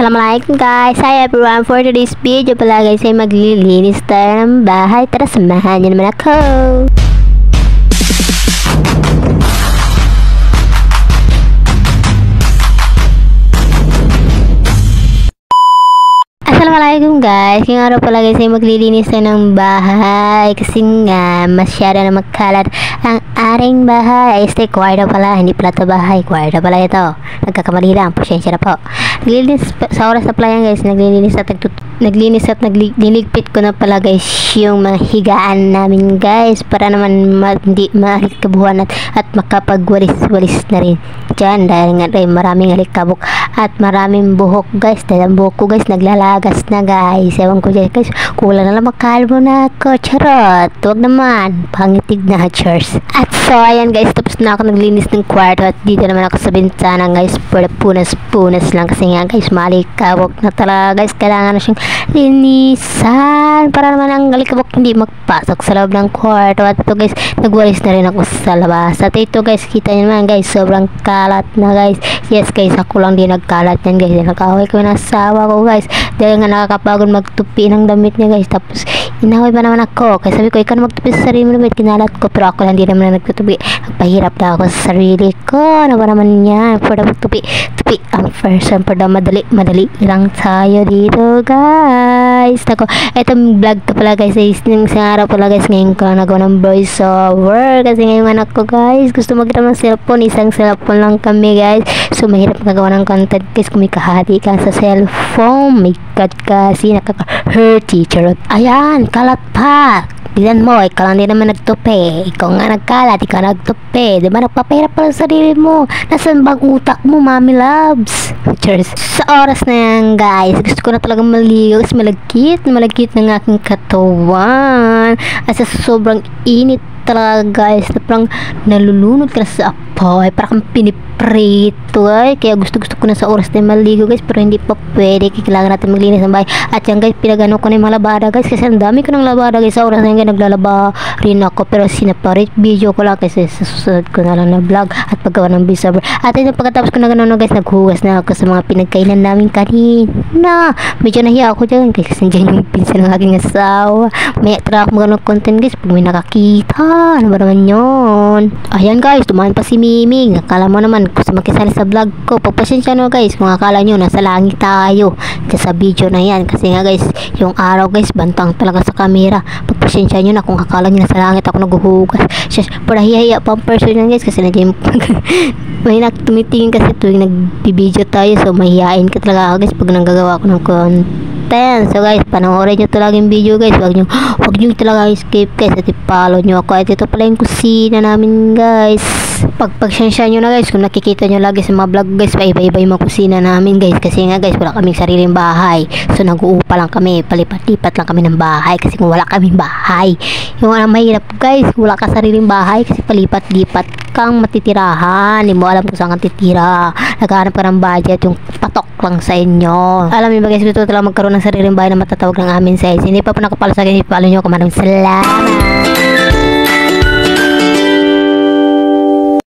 Assalamualaikum guys, hi everyone. For today's video pala guys ay maglilinis tayo ng bahay. Tara, samahan niyo naman ako. Assalamualaikum guys, ngayong araw pala guys ay maglilinis tayo ng bahay kasi nga masyado na magkalat ang aring bahay. Ay stay kwarto pala, hindi pala ito bahay, kwarto pala ito. Nagkakamali lang, pasensya na po. Naglilinis sa oras na pala yan guys, naglinis at niligpit ko na pala guys yung mga higaan namin guys para naman hindi mahalikabuhan at makapagwalis-walis na rin dyan dahil nga ay maraming halikabok at maraming buhok guys. Dahil ang buhok ko guys naglalagas na guys, ewan ko dyan guys, kulang na lang makalbo na ako, charot, huwag naman, pangitig na church. At so ayan guys, tapos na ako naglinis ng kwarto at dito naman ako sa bintana guys para punas-punas lang kasi nga guys malikabok na talaga guys, kailangan na siyang linisan para naman ang alikabok hindi magpasok sa loob ng kwarto. At ito guys, nagwalis na rin ako sa labas. At ito guys, kita nyo naman guys, sobrang kalat na guys. Yes guys, ako lang din nagkalat yan guys, nakaway ko na asawa ko guys dahil nga nakakapagod magtupi ng damit niya guys. Tapos inaway pa naman ako kasi sabi ko ikaw na magtupi sa sarili mo naman, kinalat ko, pero ako lang din naman nagtutupi. Nagpahirap na ako sa sarili ko, ano ba naman yan for the magtupi ang first and for the madali lang tayo dito guys. Ako, etong vlog ko pala guys ay isang araw pala guys, ngayon ko lang nagawa ng voice over kasi ngayong anak ko guys gusto mag-gram ng cellphone, isang cellphone lang kami guys, so mahirap nagawa ng content guys kung may kahati ka sa cellphone. My god kasi nakaka-hurt teacher. Ayan, kalat pa. Tignan mo, ikaw lang din naman nagtupi. Ikaw nga nagkalat, ikaw nagtupi. Diba nagpapahirap pa sa sarili mo? Nasaan bang utak mo, mami loves? Cheers. Sa oras na yan guys, gusto ko na talagang maligo kasi malagkit ng aking katawan. At sa sobrang init talaga guys, na parang nalulunod ka na sa apoy, parang piniprito ay. Kaya gusto ko na sa oras na maligo guys, pero hindi pa pwede, kailangan natin maglinis ng bahay. At yan guys, pinagano ko na yung mga labada guys kasi ang dami ko ng labada guys. Sa oras na yan naglalaba rin ako, pero sinaparate video ko lang kasi sa susunod ko na lang na vlog at paggawa ng voiceover. At ito pagkatapos ko na gano'n guys, naghugas na ako sa mga pinagkainan namin kanina. Medyo nahiya ako dyan kasi dyan yung pinsan ng aking asawa. May try ako magano'ng content guys pag may nakakita. Ano ba naman yun? Ayan guys, tumahan pa si Miming. Akala mo naman gusto makisali sa vlog ko. Pagpasensya no guys, kung akala nyo nasa langit tayo sa video na yan kasi nga guys, yung araw guys bantang talaga sa camera. Pagpasensya nyo na kung akala nyo nasa langit ako naghuhugas. Para hiya-hiya pang person yan guys kasi nandiyan may tumitingin kasi tuwing nag-video tayo, so mahihain ka talaga guys pag nanggagawa ko ng content. So guys, panoorin nyo talaga yung video guys, wag nyo talaga skip guys at i-follow nyo ako. At ito pala yung kusina namin guys. Pagpagsensya nyo na guys kung nakikita nyo lagi sa mga vlog guys, paiba-iba yung mga kusina namin guys kasi nga guys wala kaming sariling bahay, so nag-uupa lang kami, palipat-lipat lang kami ng bahay kasi kung wala kaming bahay, yung mahirap guys, wala ka sariling bahay kasi palipat-lipat kang matitirahan, hindi mo alam kung saan kang titira, naghahanap ka ng budget, yung patok lang sa inyo. Alam mo ba guys, gusto talaga magkaroon ng sariling bahay na matatawag ng amin size. Hindi pa po nakapalo sa akin, i-follow nyo ako. Maraming salamat.